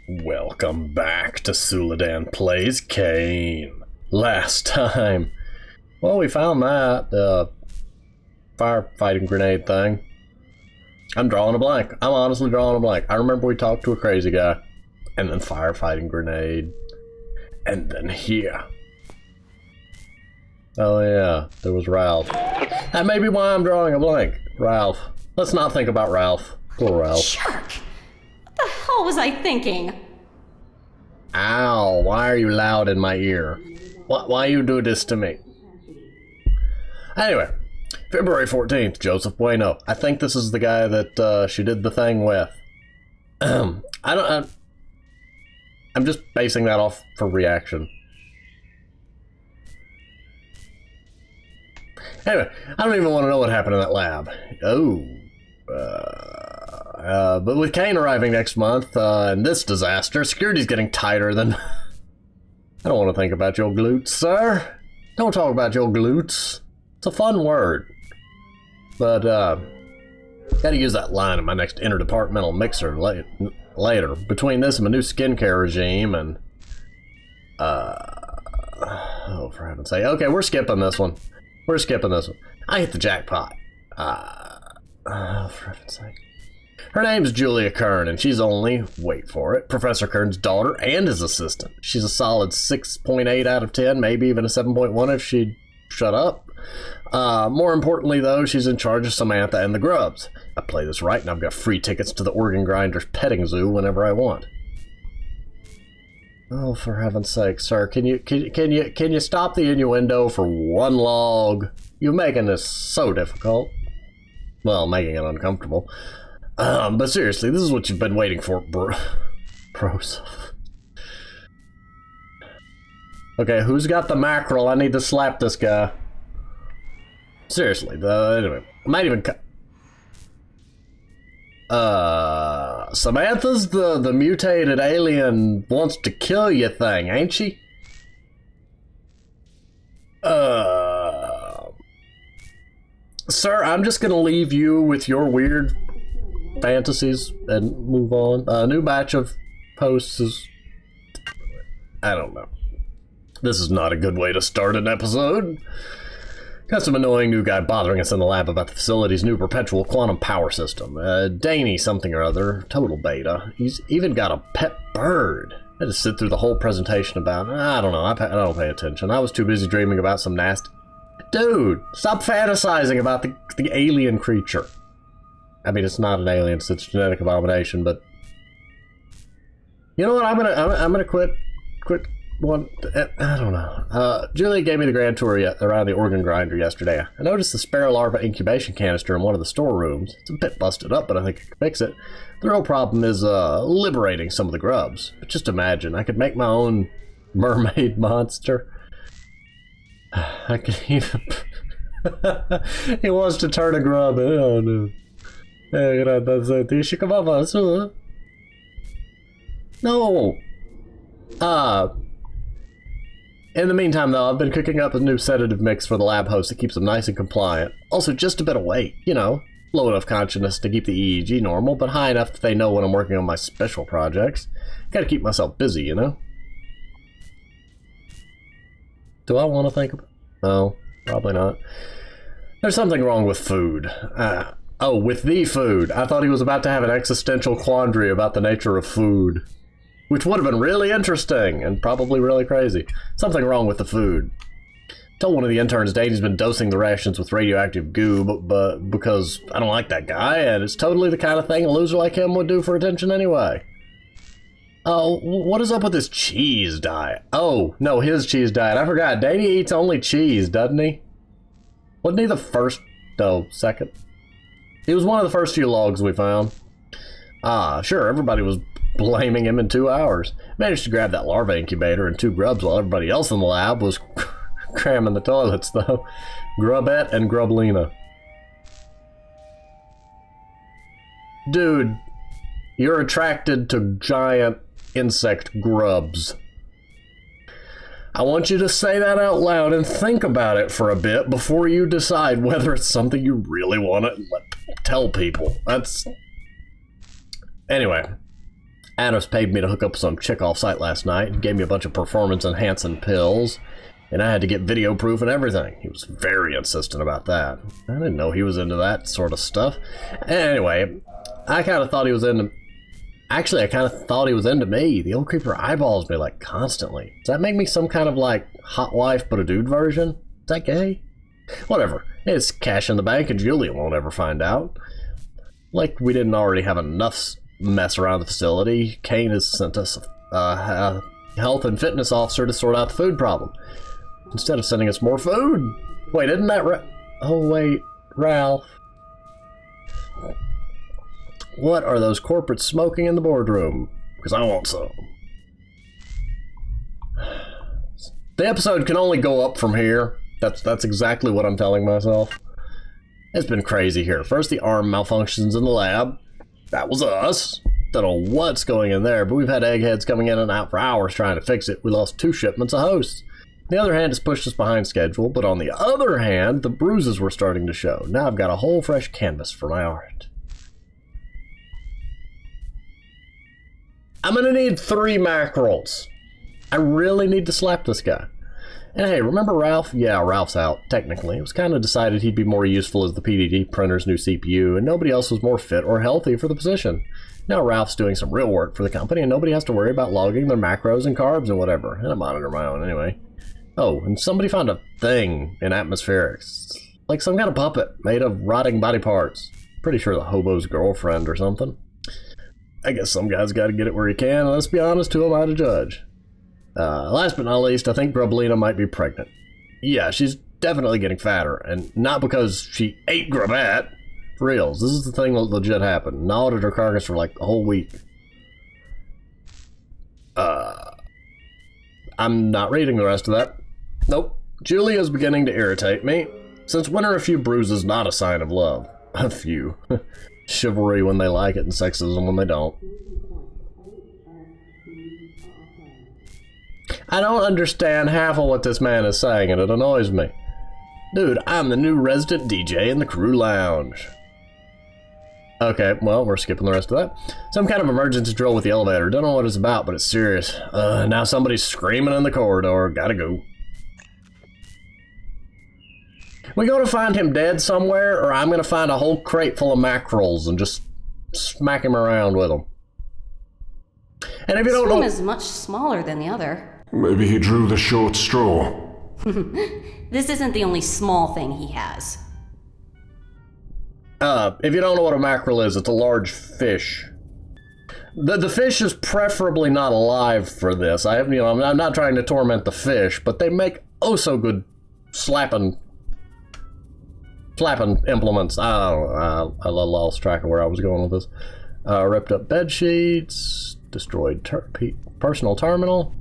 Welcome back to Suladan Plays CAYNE. Last time, well, we found that firefighting grenade thing. I'm drawing a blank. I'm honestly drawing a blank. I remember we talked to a crazy guy, and then firefighting grenade, and then here. Oh yeah, there was Ralph. That may be why I'm drawing a blank. Ralph. Let's not think about Ralph. Poor Ralph. Jerk! What the hell was I thinking? Ow, why are you loud in my ear? Why you do this to me? Anyway, February 14th, Joseph Bueno. I think this is the guy that she did the thing with. I'm just basing that off for reaction. Anyway, I don't even want to know what happened in that lab. Oh. But with CAYNE arriving next month, and this disaster, security's getting tighter than... I don't want to think about your glutes, sir. Don't talk about your glutes. It's a fun word. But, gotta use that line in my next interdepartmental mixer later. Between this and my new skincare regime and... oh, for heaven's sake. Okay, we're skipping this one. We're skipping this one. I hit the jackpot. Oh, for heaven's sake. Her name's Julia Kern, and she's only, wait for it, Professor Kern's daughter and his assistant. She's a solid 6.8 out of 10, maybe even a 7.1 if she'd shut up. More importantly, though, she's in charge of Samantha and the Grubs. I play this right, and I've got free tickets to the organ grinder's petting zoo whenever I want. Oh, for heaven's sake, sir, can you stop the innuendo for one log? You're making this so difficult. Well, making it uncomfortable. But seriously, this is what you've been waiting for, bros. Okay, who's got the mackerel? I need to slap this guy. Seriously, anyway, I might even Samantha's the mutated alien wants to kill you thing, ain't she? Sir, I'm just gonna leave you with your weird fantasies and move on. A new batch of posts is... I don't know. This is not a good way to start an episode. Got some annoying new guy bothering us in the lab about the facility's new perpetual quantum power system. Danny something or other, total beta. He's even got a pet bird. I had to sit through the whole presentation about it. I don't know, I don't pay attention. I was too busy dreaming about some nasty... Dude, stop fantasizing about the alien creature. I mean, it's not an alien, it's a genetic abomination, but... You know what, I'm gonna quit one... I don't know. Julie gave me the grand tour around the organ grinder yesterday. I noticed the sparrow larva incubation canister in one of the storerooms. It's a bit busted up, but I think I can fix it. The real problem is, liberating some of the grubs. But just imagine, I could make my own mermaid monster. I could even... He wants to turn a grub. Oh no. No. In the meantime, though, I've been cooking up a new sedative mix for the lab host that keeps them nice and compliant. Also, just a bit of weight, you know. Low enough consciousness to keep the EEG normal, but high enough that they know when I'm working on my special projects. Gotta keep myself busy, you know? Do I want to think about... No, probably not. There's something wrong with food. Oh, with the food. I thought he was about to have an existential quandary about the nature of food. Which would have been really interesting, and probably really crazy. Something wrong with the food. Told one of the interns Danny's been dosing the rations with radioactive goo, but because I don't like that guy, and it's totally the kind of thing a loser like him would do for attention anyway. Oh, what is up with his cheese diet? Oh, no, his cheese diet. I forgot. Danny eats only cheese, doesn't he? Wasn't he the first? No, second. He was one of the first few logs we found. Sure, everybody was blaming him in 2 hours. Managed to grab that larva incubator and 2 grubs while everybody else in the lab was cramming the toilets, though. Grubette and Grublina. Dude, you're attracted to giant insect grubs. I want you to say that out loud and think about it for a bit before you decide whether it's something you really want to tell people. That's... Anyway, Adams paid me to hook up some chick off-site last night and gave me a bunch of performance-enhancing pills, and I had to get video proof and everything. He was very insistent about that. I didn't know he was into that sort of stuff. Anyway, I kind of thought he was into... Actually, I kind of thought he was into me. The old creeper eyeballs me, like, constantly. Does that make me some kind of, like, hot wife but a dude version? Is that gay? Whatever. It's cash in the bank and Julia won't ever find out. Like we didn't already have enough mess around the facility, CAYNE has sent us a health and fitness officer to sort out the food problem. Instead of sending us more food. Wait, isn't that oh wait, Ralph. What are those corporates smoking in the boardroom? Because I want some. The episode can only go up from here. That's exactly what I'm telling myself. It's been crazy here. First the arm malfunctions in the lab. That was us. Don't know what's going in there, but we've had eggheads coming in and out for hours trying to fix it. We lost 2 shipments of hosts. On the other hand, it's pushed us behind schedule, but on the other hand, the bruises were starting to show. Now I've got a whole fresh canvas for my art. I'm gonna need 3 mackerels. I really need to slap this guy. And hey, remember Ralph? Yeah, Ralph's out, technically. It was kind of decided he'd be more useful as the PDD printer's new CPU, and nobody else was more fit or healthy for the position. Now Ralph's doing some real work for the company, and nobody has to worry about logging their macros and carbs and whatever. And I monitor my own anyway. Oh, and somebody found a thing in atmospherics. Like some kind of puppet made of rotting body parts. Pretty sure the hobo's girlfriend or something. I guess some guy's got to get it where he can, and let's be honest, who am I to judge? Last but not least, I think Grublina might be pregnant. Yeah, she's definitely getting fatter, and not because she ate Grubbat. For reals, this is the thing that legit happened. Gnawed at her carcass for like a whole week. I'm not reading the rest of that. Nope. Julia's beginning to irritate me. Since when are a few bruises not a sign of love? A few. Chivalry when they like it and sexism when they don't. I don't understand half of what this man is saying, and it annoys me. Dude, I'm the new resident DJ in the crew lounge. Okay, well, we're skipping the rest of that. Some kind of emergency drill with the elevator. Don't know what it's about, but it's serious. Now somebody's screaming in the corridor. Gotta go. We gonna find him dead somewhere, or I'm gonna find a whole crate full of mackerels and just smack him around with them. And if you don't know... This one is much smaller than the other. Maybe he drew the short straw. This isn't the only small thing he has. If you don't know what a mackerel is, it's a large fish. The fish is preferably not alive for this. I'm not trying to torment the fish, but they make oh so good slapping implements. I don't know. I lost track of where I was going with this. Ripped up bed sheets, destroyed personal terminal.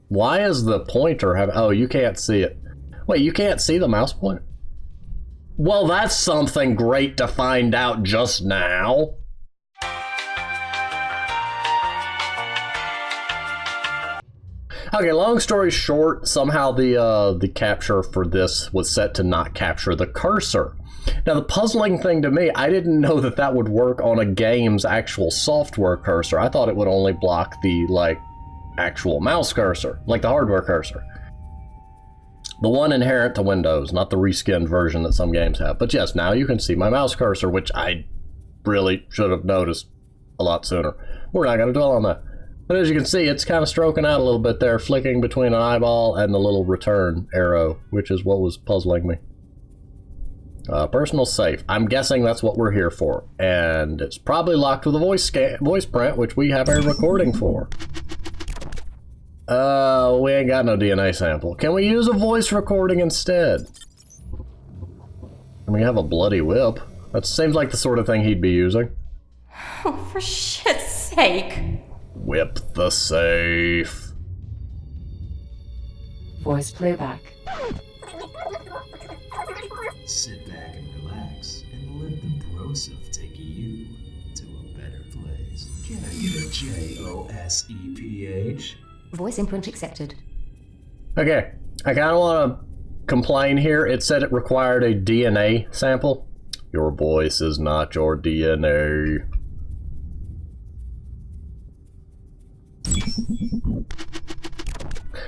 Why is the pointer have... Oh, you can't see it. Wait, you can't see the mouse pointer? Well, that's something great to find out just now. Okay, long story short, somehow the capture for this was set to not capture the cursor. Now, the puzzling thing to me, I didn't know that that would work on a game's actual software cursor. I thought it would only block the, like, actual mouse cursor, like the hardware cursor. The one inherent to Windows, not the reskinned version that some games have. But yes, now you can see my mouse cursor, which I really should have noticed a lot sooner. We're not going to dwell on that. But as you can see, it's kind of stroking out a little bit there, flicking between an eyeball and the little return arrow, which is what was puzzling me. Personal safe. I'm guessing that's what we're here for. And it's probably locked with a voice print, which we have a recording for. We ain't got no DNA sample. Can we use a voice recording instead? And we have a bloody whip. That seems like the sort of thing he'd be using. Oh, for shit's sake. Whip the safe. Voice playback. Sit back and relax and let the broseph take you to a better place. Can I get a JOSEPH? Voice input accepted. Okay, I kind of want to complain here. It said it required a DNA sample. Your voice is not your DNA.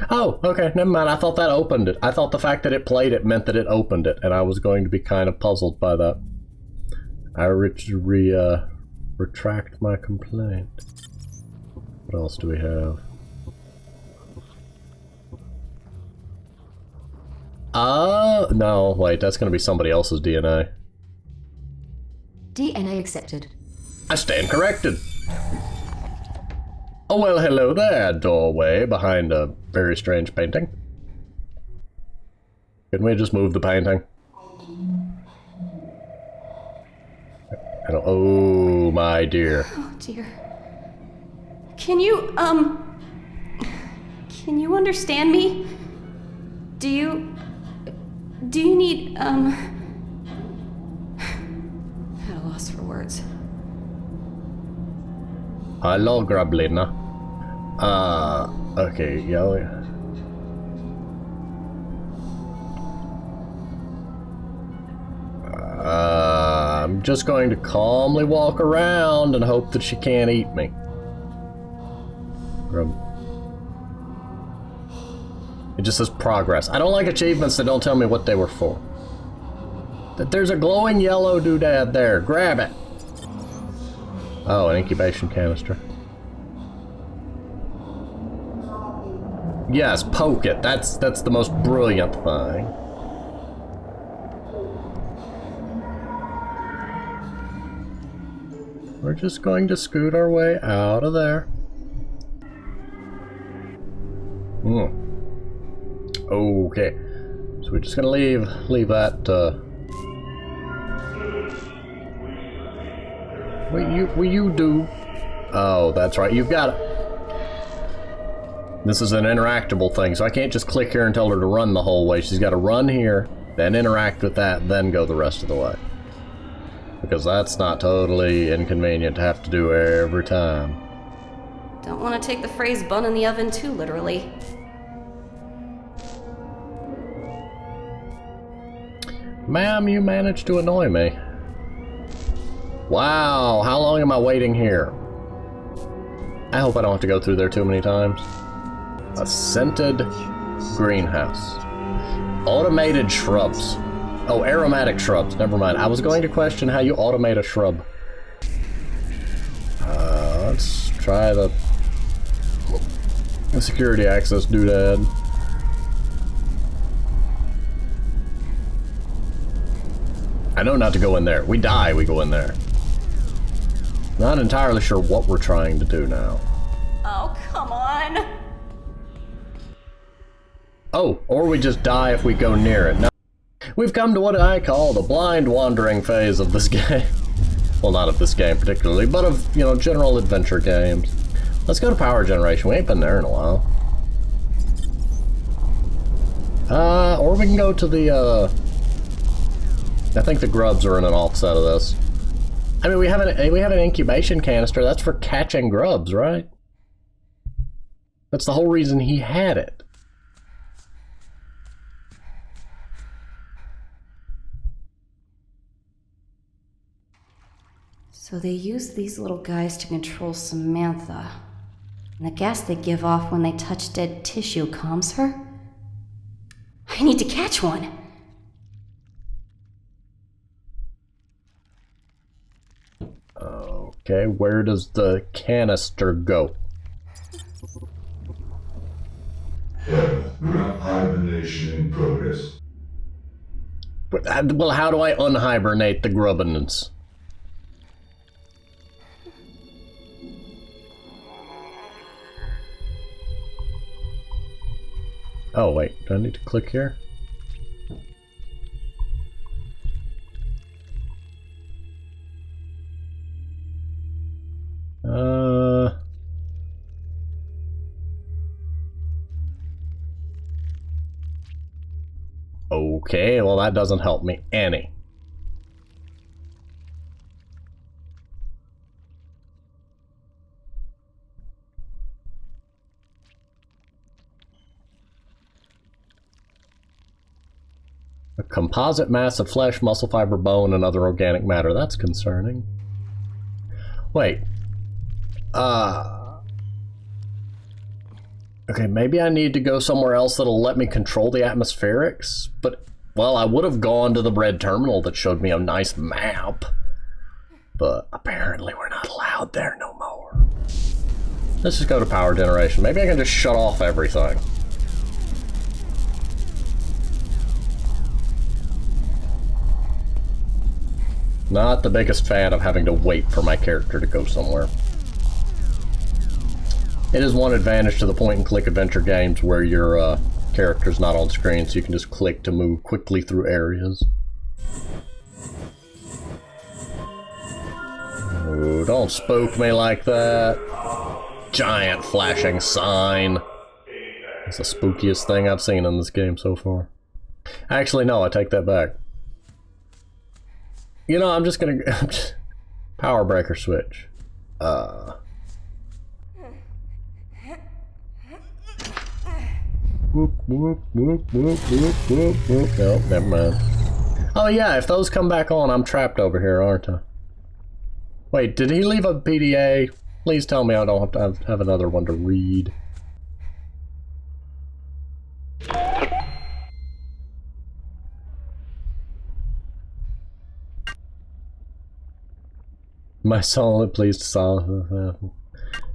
Oh, okay, never mind. I thought that opened it. I thought the fact that it played it meant that it opened it, and I was going to be kind of puzzled by that. I retract my complaint. What else do we have? No, wait, that's going to be somebody else's DNA. DNA accepted. I stand corrected. Oh, well, hello there, doorway behind a very strange painting. Can we just move the painting? I don't, oh, my dear. Oh, dear. Can you understand me? Do you need, at a loss for words. Hello, Grublina. Okay, yeah. I'm just going to calmly walk around and hope that she can't eat me. Grub. It just says progress. I don't like achievements that don't tell me what they were for. There's a glowing yellow doodad there. Grab it. Oh, an incubation canister. Yes, poke it. That's the most brilliant thing. We're just going to scoot our way out of there. Okay. So we're just gonna leave that, Will you do? Oh, that's right, you've got it. This is an interactable thing, so I can't just click here and tell her to run the whole way. She's gotta run here, then interact with that, then go the rest of the way. Because that's not totally inconvenient to have to do every time. Don't want to take the phrase bun in the oven too literally. Ma'am, you managed to annoy me. Wow, how long am I waiting here? I hope I don't have to go through there too many times. A scented greenhouse. Automated shrubs. Oh, aromatic shrubs. Never mind. I was going to question how you automate a shrub. Let's try the security access doodad. I know not to go in there. We die, we go in there. Not entirely sure what we're trying to do now. Oh, come on. Oh, or we just die if we go near it. Now, we've come to what I call the blind wandering phase of this game. Well, not of this game particularly, but of, you know, general adventure games. Let's go to power generation. We ain't been there in a while. Or we can go to the, I think the grubs are in an offset of this. I mean, we have an incubation canister. That's for catching grubs, right? That's the whole reason he had it. So they use these little guys to control Samantha. And the gas they give off when they touch dead tissue calms her? I need to catch one! Okay, where does the canister go? Hibernation in progress. Well, how do I unhibernate the grubbins? Oh, wait, do I need to click here? Okay, well that doesn't help me any. A composite mass of flesh, muscle fiber, bone, and other organic matter. That's concerning. Wait. Okay, maybe I need to go somewhere else that'll let me control the atmospherics, but, well, I would have gone to the red terminal that showed me a nice map, but apparently we're not allowed there no more. Let's just go to power generation. Maybe I can just shut off everything. Not the biggest fan of having to wait for my character to go somewhere. It is one advantage to the point-and-click adventure games where your character's not on screen, so you can just click to move quickly through areas. Oh, don't spook me like that. Giant flashing sign. It's the spookiest thing I've seen in this game so far. Actually, no, I take that back. You know, I'm just gonna... Power breaker switch. Whoop, whoop, whoop, whoop, whoop, whoop, whoop. Nope, never mind. Oh yeah, if those come back on, I'm trapped over here, aren't I? Wait, did he leave a PDA? Please tell me I don't have to have another one to read. My soul pleased to solve.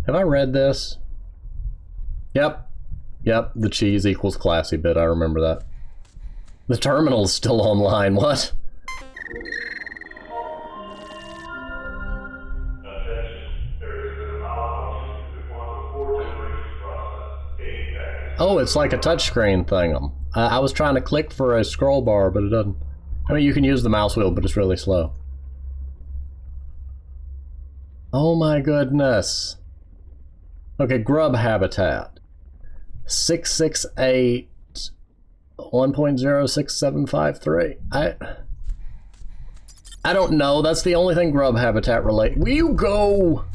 Have I read this? Yep. Yep, the cheese equals classy bit, I remember that. The terminal's still online, what? Oh, it's like a touchscreen thing. I was trying to click for a scroll bar, but it doesn't. I mean, you can use the mouse wheel, but it's really slow. Oh my goodness. Okay, grub habitat. 668 1.06753. I don't know. That's the only thing grub habitat relate. Will you go?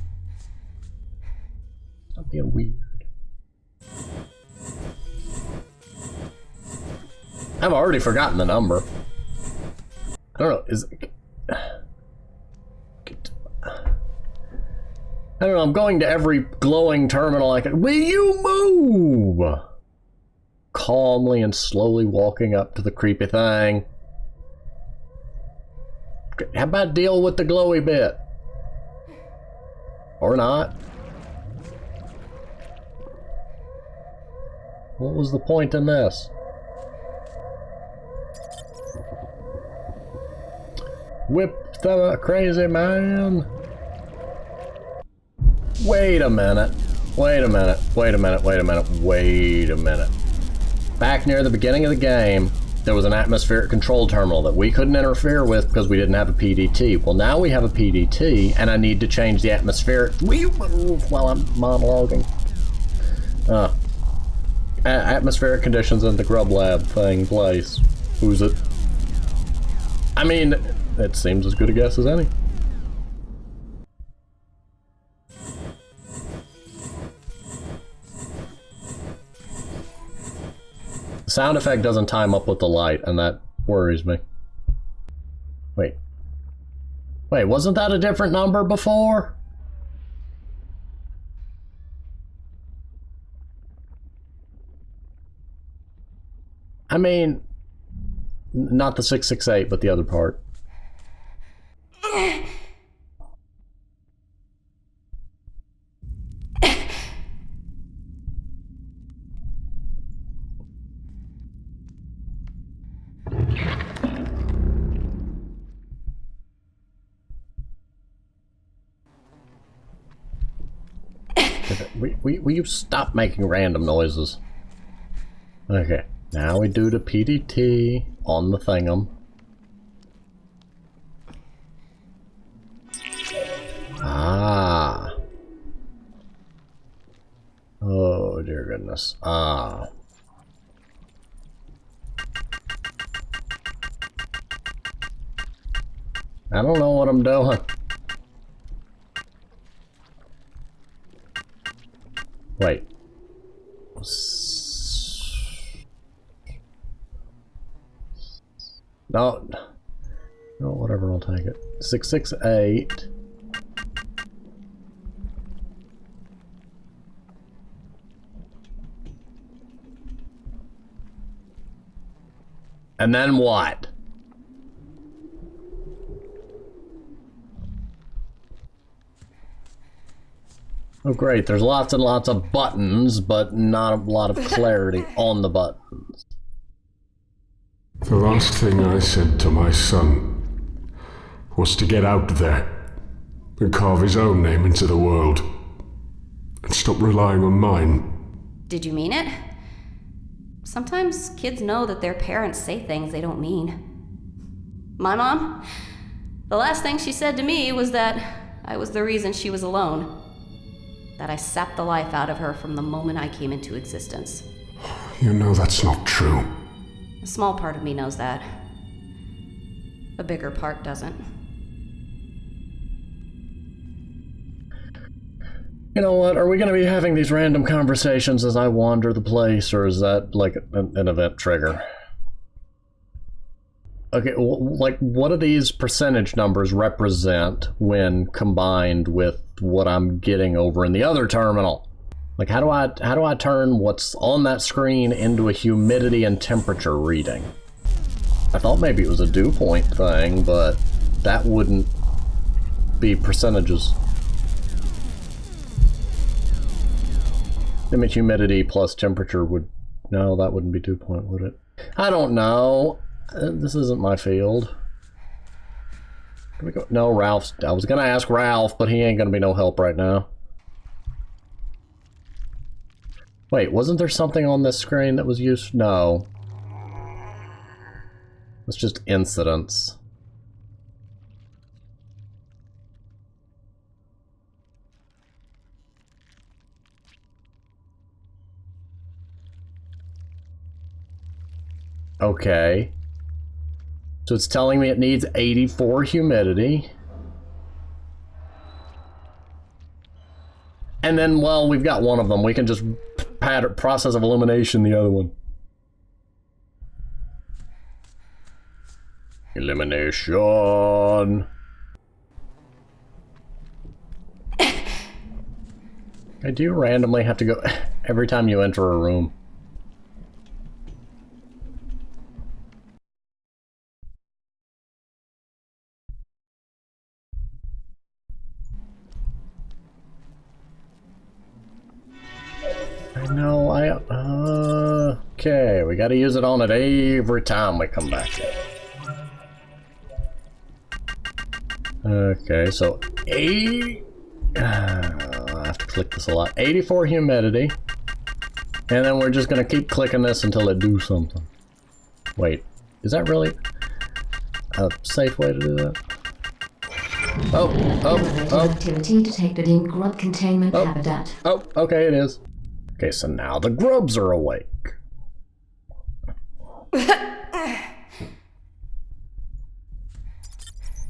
Stop being weird. I've already forgotten the number. I don't know. Is it? I don't know, I'm going to every glowing terminal I can. Will you move? Calmly and slowly walking up to the creepy thing. How about deal with the glowy bit? Or not? What was the point in this? Whip the crazy man. Wait a minute. Wait a minute. Wait a minute. Wait a minute. Wait a minute. Back near the beginning of the game, there was an atmospheric control terminal that we couldn't interfere with because we didn't have a PDT. Well, now we have a PDT, and I need to change the atmospheric. Will you move while I'm monologuing? Atmospheric conditions in the Grub lab thing place. Who's it? I mean, it seems as good a guess as any. The sound effect doesn't time up with the light, and that worries me. Wait. Wait, wasn't that a different number before? I mean, not the 668, but the other part. Will you stop making random noises? Okay, now we do the PDT on the thingum. Ah. Oh dear goodness. Ah. I don't know what I'm doing. Wait. No. No, whatever, I'll take it. 668. And then what? Oh great, there's lots and lots of buttons, but not a lot of clarity on the buttons. The last thing I said to my son was to get out there and carve his own name into the world and stop relying on mine. Did you mean it? Sometimes kids know that their parents say things they don't mean. My mom, the last thing she said to me was that I was the reason she was alone. That I sapped the life out of her from the moment I came into existence. You know that's not true. A small part of me knows that. A bigger part doesn't. You know what, are we going to be having these random conversations as I wander the place, or is that like an event trigger? Okay, like what do these percentage numbers represent when combined with what I'm getting over in the other terminal? Like how do I turn what's on that screen into a humidity and temperature reading? I thought maybe it was a dew point thing, but that wouldn't be percentages. Image humidity plus temperature would... No, that wouldn't be dew point, would it? I don't know. This isn't my field. Can we go? No, Ralph's... I was gonna ask Ralph, but he ain't gonna be no help right now. Wait, wasn't there something on this screen that was used? No. It's just incidents. Okay. So it's telling me it needs 84 humidity. And then, well, we've got one of them. We can just process of elimination the other one. Elimination. I do randomly have to go every time you enter a room. No, okay, we gotta use it on it every time we come back here. Okay, so I have to click this a lot. 84 humidity. And then we're just gonna keep clicking this until it do something. Wait, is that really a safe way to do that? Activity detected in Grub containment habitat. Oh, okay, it is. Okay, so now the grubs are awake.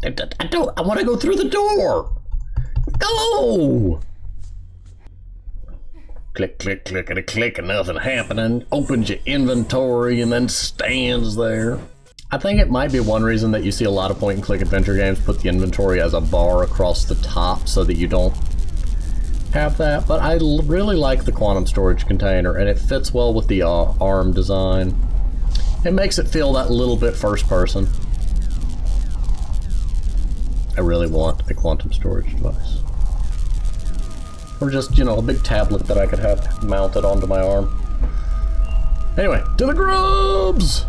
I want to go through the door. Go! Click, click, clickety, click, and nothing happening. Opens your inventory and then stands there. I think it might be one reason that you see a lot of point-and-click adventure games put the inventory as a bar across the top so that you don't have that, but I really like the quantum storage container, and it fits well with the ARM design. It makes it feel that little bit first person. I really want a quantum storage device. Or just, you know, a big tablet that I could have mounted onto my arm. Anyway, to the grubs!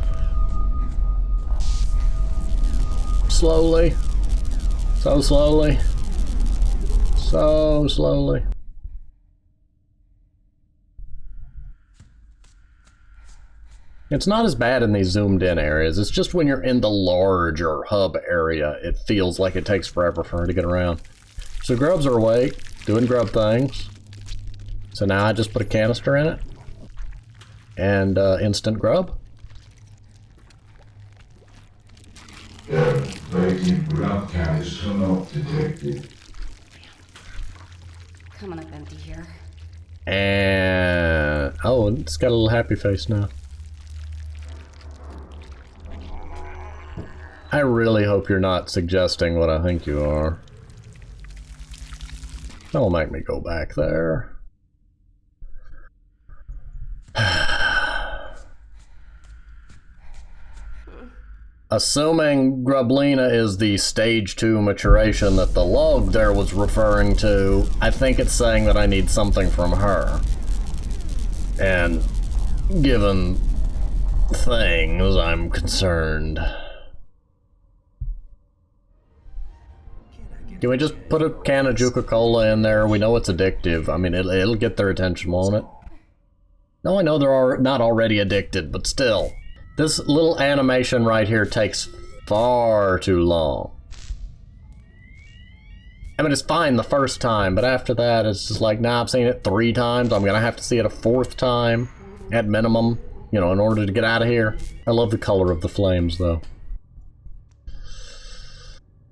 Slowly. So slowly. So slowly. It's not as bad in these zoomed in areas. It's just when you're in the larger hub area, it feels like it takes forever for her to get around. So grubs are awake, doing grub things. So now I just put a canister in it. And instant grub. Activating grub canister not detected. Coming up empty here. And oh, it's got a little happy face now. I really hope you're not suggesting what I think you are. That'll make me go back there. Assuming Grublina is the stage 2 maturation that the log there was referring to, I think it's saying that I need something from her. And given things, I'm concerned. Can we just put a can of Juca-Cola in there? We know it's addictive. I mean, it'll get their attention, won't it? No, I know they're not already addicted, but still. This little animation right here takes far too long. I mean, it's fine the first time, but after that, it's just like, nah, I've seen it 3 times. I'm gonna have to see it a 4th time, at minimum, you know, in order to get out of here. I love the color of the flames, though.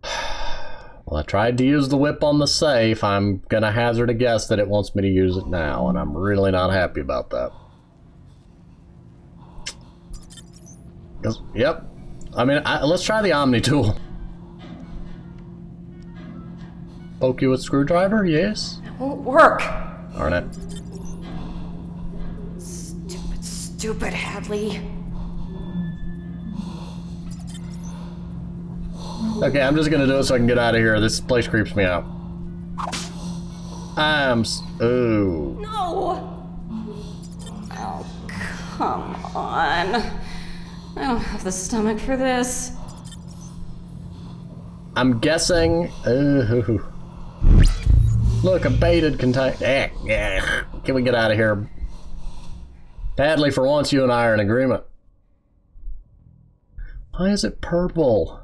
Well, I tried to use the whip on the safe. I'm gonna hazard a guess that it wants me to use it now, and I'm really not happy about that. Yep. I mean, let's try the Omni tool. Poke you with screwdriver? Yes. It won't work. Darn it. Stupid Hadley. Okay, I'm just gonna do it so I can get out of here. This place creeps me out. Ooh. No! Oh, come on. I don't have the stomach for this. I'm guessing. Ooh. Look, a baited container. Can we get out of here? Hadley, for once, you and I are in agreement. Why is it purple?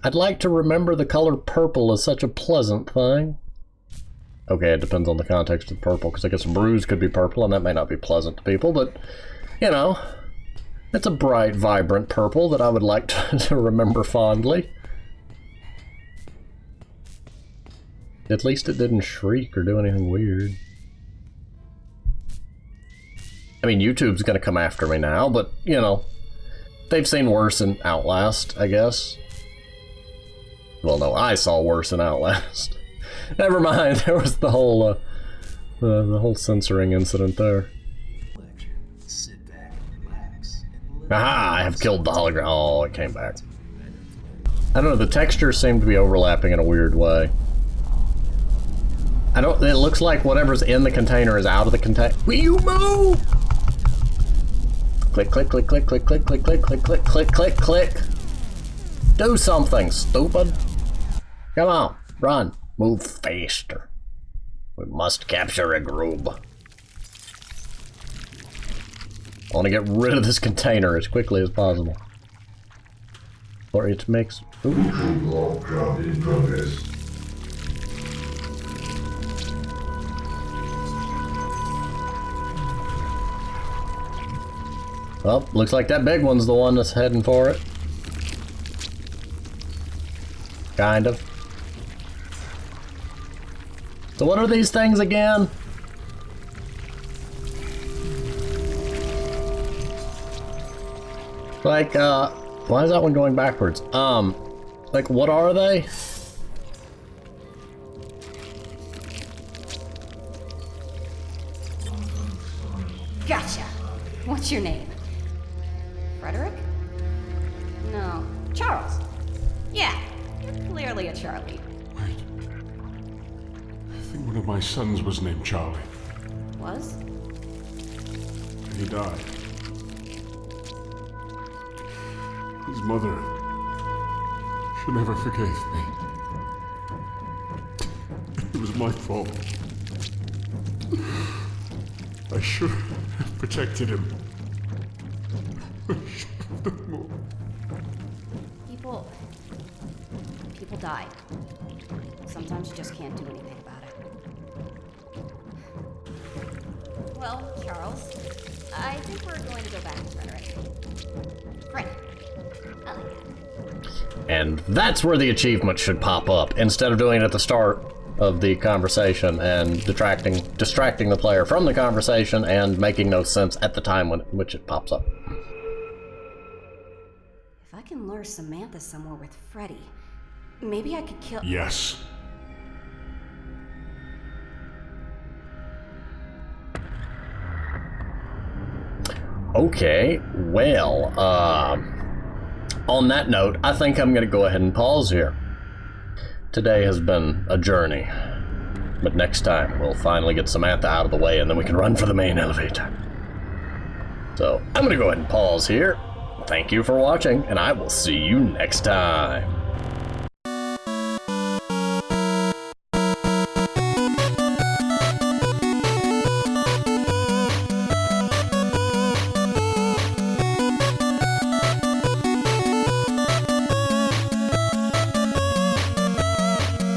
I'd like to remember the color purple is such a pleasant thing. Okay, it depends on the context of purple, because I guess a bruise could be purple, and that may not be pleasant to people, but, you know, it's a bright, vibrant purple that I would like to remember fondly. At least it didn't shriek or do anything weird. I mean, YouTube's gonna come after me now, but, you know, they've seen worse in Outlast, I guess. Well, no, I saw worse in Outlast. Never mind, there was the whole censoring incident there. Sit back and relax and let Aha, I have killed the hologram. Oh, it came back. I don't know, the textures seem to be overlapping in a weird way. It looks like whatever's in the container is out of the container. Will you move? Click, click, click, click, click, click, click, click, click, click, click, click, click. Do something, stupid. Come on, run. Move faster. We must capture a Grub. I want to get rid of this container as quickly as possible. Or it makes... Ooh. Log job in progress. Well, looks like that big one's the one that's heading for it. Kind of. So what are these things again? Like, why is that one going backwards? Like, what are they? Gotcha. What's your name? Frederick? No. Charles. Yeah, you're clearly a Charlie. Wait. I think one of my sons was named Charlie. Was? And he died. His mother, she never forgave me. It was my fault. I should have protected him. I should have done more. People die. Sometimes you just can't do anything about it. Well, Charles, I think we're going to go back to Frederick. Fred. I like that. And that's where the achievement should pop up, instead of doing it at the start of the conversation and distracting the player from the conversation and making no sense at the time when which it pops up. If I can lure Samantha somewhere with Freddy, maybe I could kill... Yes. Okay, well, on that note, I think I'm going to go ahead and pause here. Today has been a journey, but next time we'll finally get Samantha out of the way and then we can run for the main elevator. So, I'm going to go ahead and pause here. Thank you for watching, and I will see you next time.